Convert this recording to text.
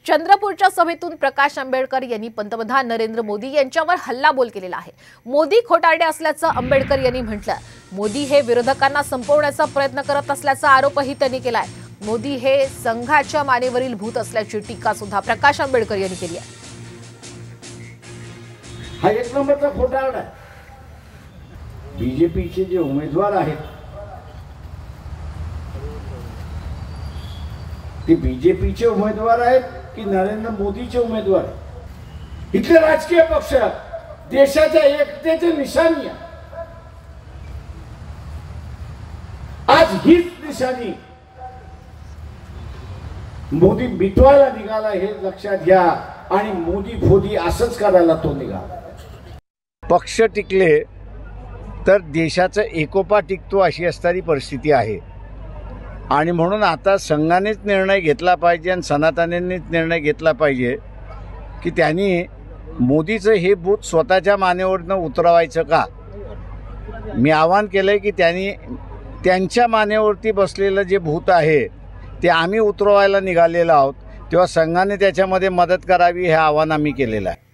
चंद्रपूरच्या सभेतून प्रकाश आंबेडकर यांनी पंतप्रधान नरेंद्र मोदी यांच्यावर हल्लाबोल केलेला आहे। मोदी खोटारडे असल्याचं आंबेडकर यांनी म्हटलं। मोदी हे विरोधकांना संपवण्याचा प्रयत्न करत असल्याचा आरोपही त्यांनी केलाय। मोदी हे संघाच्या मानेवरील भूत असल्याची टीका सुद्धा प्रकाश आंबेडकर यांनी केली आहे। हा एक नंबरचा खोटारडा आहे। बीजेपीचे जे उमेदवार आहेत ते बीजेपीचे उमेदवार आहेत की नरेंद्र मोदीचे उमेदवार? इथले राजकीय पक्ष देशाच्या एकतेची निशाणी आहे। आज हीच निशाणी मोदी मिटवायला निघाला हे लक्षात घ्या आणि मोदी फोदी असंच करायला तो निघाला। पक्ष टिकले तर देशाचा एकोपा टिकतो अशी असणारी परिस्थिती आहे आणि म्हणून आता संघानेच निर्णय घेतला पाहिजे आणि सनातनींनीच निर्णय घेतला पाहिजे की त्यांनी मोदीचं हे भूत स्वतःच्या मानेवरनं उतरवायचं का। मी आवाहन केलंय की त्यांनी त्यांच्या मानेवरती बसलेलं जे भूत आहे ते आम्ही उतरवायला निघालेलो आहोत, तेव्हा संघाने त्याच्यामध्ये मदत करावी हे आवाहन आम्ही केलेलं आहे।